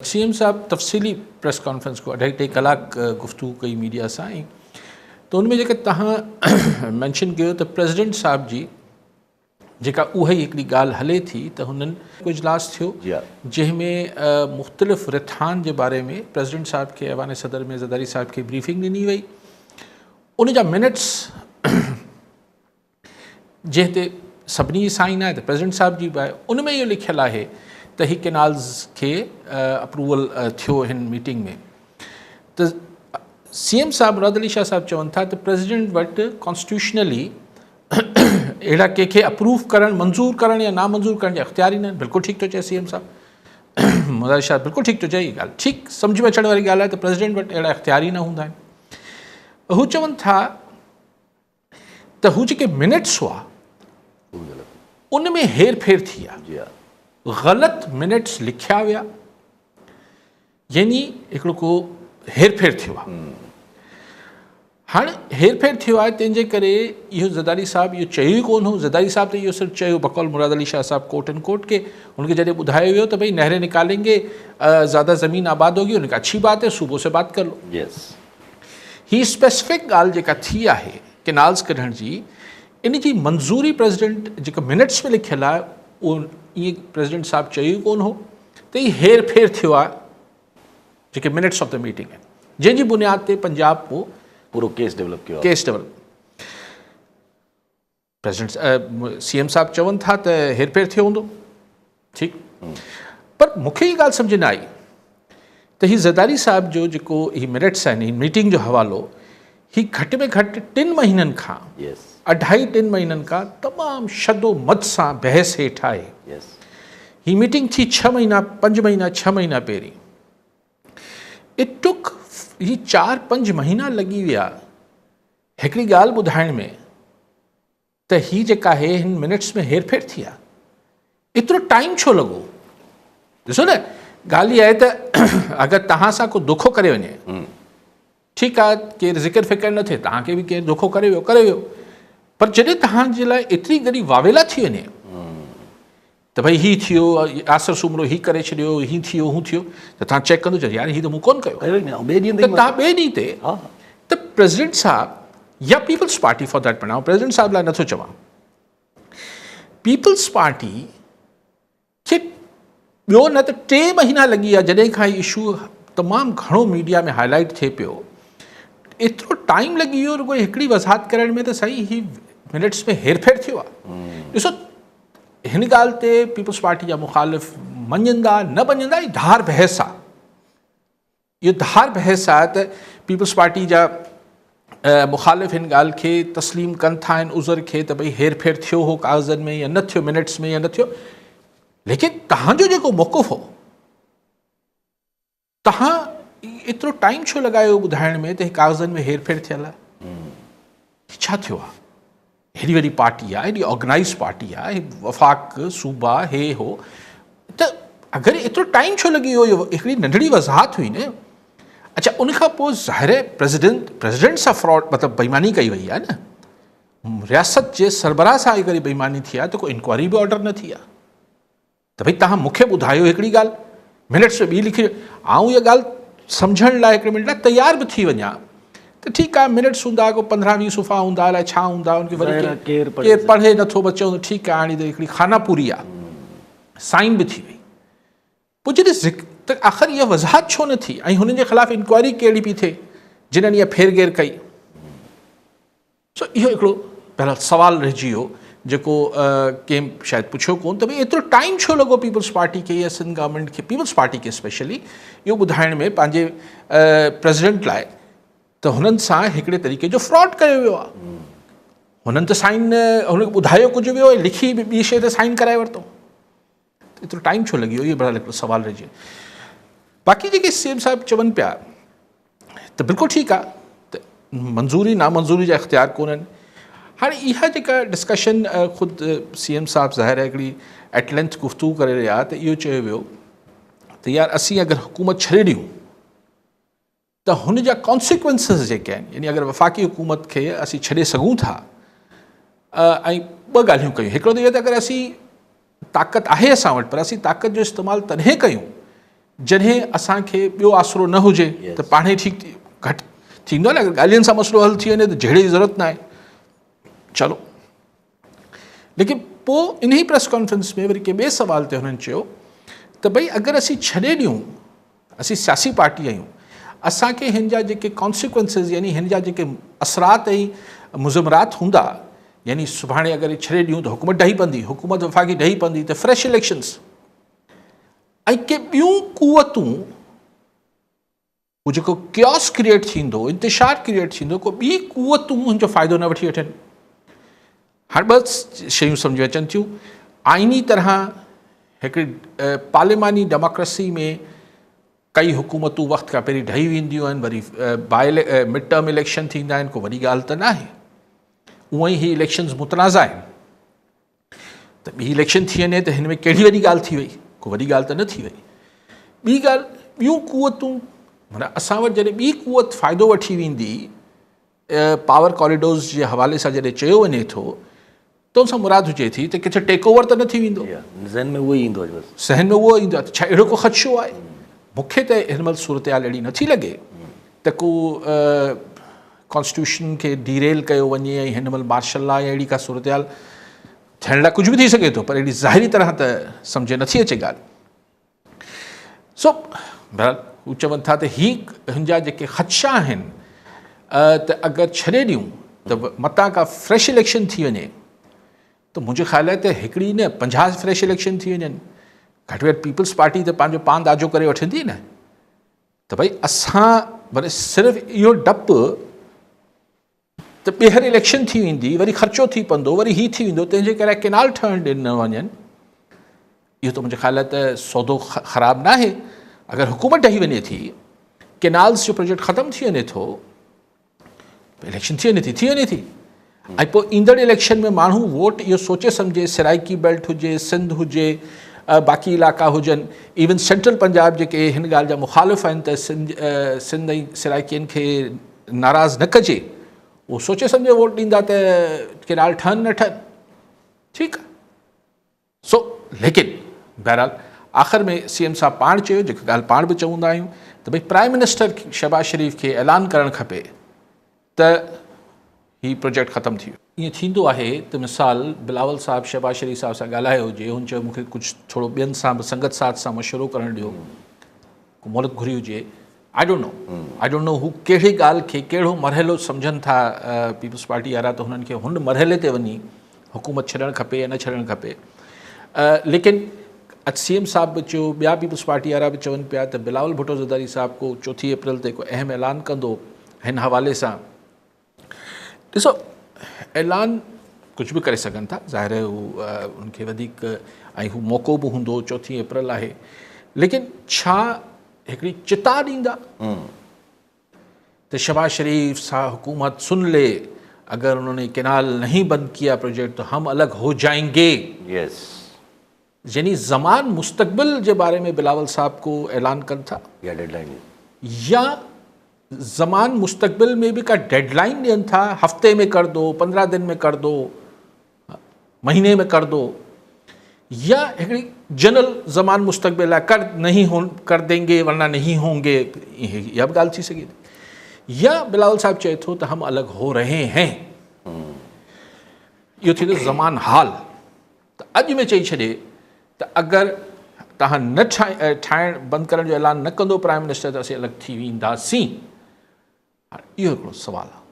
CM साहब तफ़सीली press conference को 2.5 कलाक गुफ्तगू कई मीडिया सां ऐं तो उनमें जेके तव्हां मैंशन कयो त प्रेसिडेंट साहब जी जेका उहा ई हिकिड़ी ॻाल्हि हले थी त हुननि को इजलास थियो जंहिंमें मुख़्तलिफ़ रिथान जे बारे में प्रेसिडेंट साहब खे ऐवान सदर में ज़रदारी साहब खे ब्रीफिंग ॾिनी वई। उन जा मिनट्स जंहिं ते सभिनी जी साइन आहे त प्रेसिडेंट साहब जी बि आहे, उन में इहो लिखियलु आहे त ही कैनाल्स के अप्रूवल थियो हिन मीटिंग में। त सीएम साहब मुराद अली शाह साहब चवनि था त प्रेसिडेंट वटि कॉन्स्टिट्यूशनली अहिड़ा कंहिंखे अप्रूव करणु, मंज़ूर करणु या नामंज़ूर करण जा इख्तियार ई न आहिनि। बिल्कुलु ठीकु थो चए सीएम साहब, मुराद अली शाह बिल्कुलु ठीकु थो चए, इहा ॻाल्हि ठीकु सम्झ में अचण वारी ॻाल्हि आहे त प्रेसिडेंट वटि अहिड़ा इख्तियार ई न हूंदा आहिनि। हू चवनि था त हू जेके मिनट्स हुआ उन में हेर फेर थी आहे, ग़लति मिनट्स लिखिया विया, यानी हिकिड़ो को हेर फेर थियो आहे। हाणे हेर फेर थियो आहे तंहिंजे करे इहो ज़रदारी साहब इहो चयो ई कोन हो। ज़रदारी साहब त इहो सिर्फ़ु चयो बकौल मुराद अली शाह साहब कोट एंड कोट के, उनखे जॾहिं ॿुधायो वियो त भई नहरें निकालेंगे, ज़्यादा ज़मीन आबाद होगी, उनका अच्छी बात है, सूबों से बात कर लो। ही स्पेसिफिक ॻाल्हि जेका थी आहे कैनाल्स कढण जी, इन जी मंज़ूरी प्रेसिडेंट जेका मिनट्स में लिखियलु आहे उहो ईअं प्रेसिडेंट साहब चयो ई कोन हो त हीउ हेर फेर थियो आहे जेके मिनट्स ऑफ द मीटिंग आहिनि, जंहिंजी बुनियाद ते पंजाब पोइ पूरो केस डेवलप कयो। प्रेसिडेंट सीएम साहब चवनि था त हेर फेर थियो हूंदो, ठीकु, पर मूंखे हीअ ॻाल्हि सम्झ न आई त हीउ ज़रदारी साहब जो जेको हीउ मिनट्स आहिनि, हीउ मीटिंग जो हवालो, हीउ घटि में घटि 3 महीननि खां 2.5-3 महीननि खां तमामु शदो मद सां बहस हेठि आहे। ही मीटिंग थी 6 महीना 5 महीना 6 महीना पहिरीं। इट टुक ही 4-5 महीना लॻी विया हिकिड़ी ॻाल्हि ॿुधाइण में त ही जेका आहे हिन मिनट्स में हेर फेर थी आहे। एतिरो टाइम छो लॻो? ॾिसो न, ॻाल्हि इहा आहे त अगरि तव्हां सां को धोखो करे वञे, ठीकु आहे, केरु ज़िक्र फ़िक्र न थिए, तव्हांखे बि केरु धोखो करे वियो, पर जॾहिं तव्हांजे लाइ एतिरी घणी वावेला थी वञे त भई हीउ थियो, आसर सूमरो हीउ करे छॾियो, हीउ थियो हू थियो, त तव्हां चेक कंदो चओ यार हीउ त मूं कोन कयो। तव्हां ॿिए ॾींहं ते त प्रेसिडेंट साहब या peoples party for that matter, president साहब लाइ नथो चवां, पीपल्स पार्टी खे ॿियो न त 3 महीना लॻी विया जॾहिं खां हीउ इशू तमामु घणो मीडिया में हाईलाइट थिए पियो। एतिरो टाइम लॻी वियो रुॻो हिकिड़ी वज़ाहत करण में त साईं हीउ मिनट्स में हेर फेर थियो आहे। ॾिसो, हिन ॻाल्हि ते पीपल्स पार्टी जा मुख़ालिफ़ मञंदा न मञंदा, इहा धार बहस आहे। इहो धार बहस आहे त पीपल्स पार्टी जा मुख़ालिफ़ हिन ॻाल्हि खे तस्लीम कनि था, हिन उज़र खे त भई हेर फेर थियो हो कागज़नि में या न थियो, मिनट्स में या न थियो, लेकिन तव्हांजो जेको मौक़िफ़ हो, तव्हां एतिरो टाइम छो लॻायो ॿुधाइण में त ही कागज़नि में हेर फेर थियल आहे? छा थियो आहे? हेॾी वॾी पार्टी आहे, हेॾी ऑर्गेनाइज़ पार्टी आहे, वफ़ाक सूबा हे हो, त अगरि एतिरो टाइम छो लॻी वियो? इहो हिकिड़ी नंढड़ी वज़ाहत हुई न। अच्छा, उनखां पोइ ज़ाहिर आहे प्रेसिडेंट सां फ्रॉड मतिलबु बेईमानी कई वई आहे न, रियासत जे सरबराह सां अगरि बेईमानी थी आहे त कोई इंक्वायरी बि ऑर्डर न थी आहे त भई तव्हां मूंखे ॿुधायो हिकिड़ी ॻाल्हि, मिनट्स में ॿी लिखी, ऐं इहा ॻाल्हि सम्झण लाइ हिकिड़े मिनट लाइ तयार बि थी वञा त ठीकु आहे, मिनट्स हूंदा, को 15-20 सुफ़ा हूंदा, अलाए छा हूंदा, उनखे वरी केरु पढ़े नथो बचो, ठीकु आहे, हाणे त हिकिड़ी खाना पूरी आहे, साइन बि थी वई। पोइ जॾहिं त आख़िर इहा वज़ाहत छो न थी ऐं हुननि जे ख़िलाफ़ु इंक्वायरी कहिड़ी बि थिए जिन्हनि इहा फेरगेर कई? सो इहो हिकिड़ो पहिरियों सवालु रहिजी वियो जेको कंहिं शायदि पुछियो कोन त भई एतिरो टाइम छो लॻो पीपल्स पार्टी खे या सिंध गवर्नमेंट खे, पीपल्स पार्टी खे स्पेशली इहो ॿुधाइण में पंहिंजे प्रेसिडेंट लाइ त हुननि सां हिकिड़े तरीक़े जो फ्रॉड कयो वियो आहे। हुननि त साइन, हुनखे ॿुधायो कुझु वियो, लिखी ॿी शइ ते साइन कराए वरितो, एतिरो टाइम छो लॻी वियो? इहो बड़ा हिकिड़ो सवालु रहिजी वियो। बाक़ी जेके सीएम साहब चवनि पिया त बिल्कुलु ठीकु आहे त मंज़ूरी नामंज़ूरी जा इख्तियार कोन्हनि। हाणे इहा जेका डिस्कशन ख़ुदि सीएम साहब ज़ाहिर आहे हिकिड़ी एट लेंथ गुफ़्तगू करे रहिया त इहो चयो वियो त यार असीं अगरि हुकूमत छॾे ॾियूं त हुन जा कॉन्सिक्वेंसिस जेके आहिनि, यानी अगरि वफ़ाक़ी हुकूमत खे असीं छॾे सघूं था ऐं 2 ॻाल्हियूं कयूं। हिकिड़ो त इहो त अगरि असीं ताक़त आहे असां वटि, पर असीं ताक़त जो इस्तेमालु तॾहिं कयूं जॾहिं असांखे ॿियो आसरो न हुजे त पाणे ठीक घटि थींदो न, अगरि ॻाल्हियुनि सां मसइलो हल थी वञे त जहिड़े जी ज़रूरत न आहे, चलो। लेकिन पोइ इन ई प्रेस कॉन्फ्रेंस में वरी कंहिं ॿिए सवाल ते हुननि चयो त भई अगरि असीं छॾे ॾियूं, असीं सियासी पार्टी आहियूं, असांखे हिन जा जेके कॉन्सिक्वेंसिस यानी हिन जा जेके असरात ऐं मुज़मरात हूंदा, यानी सुभाणे अगरि छॾे ॾियूं त हुकूमत ढही पवंदी, हुकूमत वफ़ाक़ी ढही पवंदी त फ्रेश इलेक्शन्स ऐं के ॿियूं क़ुवतूं, उहो जेको क्योस क्रिएट थींदो, इंतिशार क्रिएट थींदो, को ॿी क़ुवतूं हुनजो फ़ाइदो न वठी वठनि। हाणे ॿ शयूं सम्झ अचनि थियूं। आइनी तरह हिकिड़ी पार्लिमानी डेमोक्रेसी में कई हुकूमतूं वक़्त खां पहिरीं ढही वेंदियूं आहिनि, वरी मिड टर्म इलेक्शन थींदा आहिनि, को वॾी ॻाल्हि त न आहे। उअं ई ही इलेक्शन्स मुतनाज़ा आहिनि, त ॿी इलेक्शन थी वञे त हिन में कहिड़ी वॾी ॻाल्हि थी वई, को वॾी ॻाल्हि त न थी वई। ॿी ॻाल्हि, ॿियूं क़ुवतूं, माना असां वटि जॾहिं ॿी क़ुवत फ़ाइदो वठी वेंदी, पावर कॉरिडोर्स जे हवाले सां जॾहिं चयो वञे थो, त उन सां मुराद हुजे थी त किथे टेक ओवर त न थी वेंदो, ज़हन में उहो ई ईंदो आहे, ज़हन में उहो ईंदो आहे। त छा अहिड़ो को ख़दशो आहे? मूंखे त हिन महिल सूरत हाल अहिड़ी नथी लॻे त को कॉन्स्टिट्यूशन खे डीरेल कयो वञे ऐं हिन महिल मार्शल लॉ या अहिड़ी का सूरत हाल थियण लाइ कुझु बि थी सघे थो, पर अहिड़ी ज़ाहिरी तरह त सम्झ नथी अचे ॻाल्हि। सो बहरहाल हू चवनि था त हिन जा जेके ख़दशा आहिनि, त अगरि छॾे ॾियूं त मतां का फ्रेश इलेक्शन थी वञे, त मुंहिंजे ख़्याल आहे त हिकिड़ी न 50 फ्रेश इलेक्शन थी वञनि, घटि में घटि पीपल्स पार्टी त पंहिंजो पान दाजो करे वठंदी न। त भई असां वरी सिर्फ़ु इहो डपु त ॿीहर इलेक्शन थी वेंदी, वरी ख़र्चो थी पवंदो, वरी हीअ थी वेंदो, तंहिंजे करे केनाल ठहण ॾिन न वञनि, इहो त मुंहिंजे ख़्याल आहे त सौदो ख़राबु न आहे। अगरि हुकूमत ढही वञे थी, केनाल्स जो प्रोजेक्ट ख़तमु थी वञे थो, इलेक्शन थी वञे थी, ऐं पोइ ईंदड़ इलेक्शन में माण्हू वोट इहो सोचे सम्झे, सिराइकी बेल्ट हुजे, सिंध हुजे, बाक़ी इलाइक़ा हुजनि, इवन सेंट्रल पंजाब जेके हिन ॻाल्हि जा मुखालिफ़ आहिनि त सिंध ऐं सिराइकियुनि खे नाराज़ न कजे, उहो सोचे सम्झे वोट ॾींदा त केनाल ठहनि न ठहनि, ठीकु आहे। सो लेकिन बहरहाल आख़िर में CM साहब पाण चयो, जेकी ॻाल्हि पाण बि चवंदा आहियूं, त भई प्राइम मिनिस्टर शहबाज़ शरीफ़ खे ऐलान करणु खपे त ही प्रोजेक्ट ख़तमु थी वियो। ईअं थींदो आहे त मिसाल बिलावल साहब शहबाज़ शरीफ़ साहब सां ॻाल्हायो हुजे, हुन चयो मूंखे कुझु थोरो ॿियनि सां बि संगत साथ सां मशवरो करणु ॾियो, को मोहलत घुरी हुजे, आई डोंट नो हू कहिड़ी ॻाल्हि खे कहिड़ो मरहलो सम्झनि था पीपल्स पार्टी वारा, त हुननि खे हुन मरहले ते वञी हुकूमत छॾणु खपे या न छॾणु खपे। लेकिन CM साहब बि चयो, ॿिया पीपल्स पार्टी वारा बि चवनि पिया त बिलावल भुट्टो ज़रदारी साहब को 4 अप्रैल ते को अहम ऐलान कंदो हिन हवाले सां। ॾिसो, ऐलान कुझु बि करे सघनि था, ज़ाहिर आहे हू उनखे वधीक ऐं हू मौक़ो बि हूंदो, 4 अप्रैल आहे, लेकिन छा हिकिड़ी चिता ॾींदा त शहबाज शरीफ सां हुकूमत सुन ले, अगर उन्होंने केनाल नहीं बंद किया प्रोजेक्ट तो हम अलग हो जाएंगे। यानी ज़मान मुस्तकबिल के बारे में बिलावल साहब को ऐलान कन था, या डेडलाइन, या ज़मान मुस्तकबिल में भी का डेडलाइन ॾियनि था, हफ़्ते में कर दो, 15 दिन में कर दो, महीने में कर दो, या हिकिड़ी जनरल ज़मान मुस्तकबिल है, कर देंगे वरना नहीं होंगे, यह भी ॻाल्हि थी सघे थी। या बिलावल साहब चए थो त हम अलग हो रहे हैं, इहो थी तो ज़मान हाल। त अॼु में चई छॾे त अगरि तव्हां न ठाहिण बंदि करण जो ऐलान न कंदो प्राइम मिनिस्टर, त असीं अलॻि थी वेंदासीं। इहो हिकिड़ो सुवालु आहे।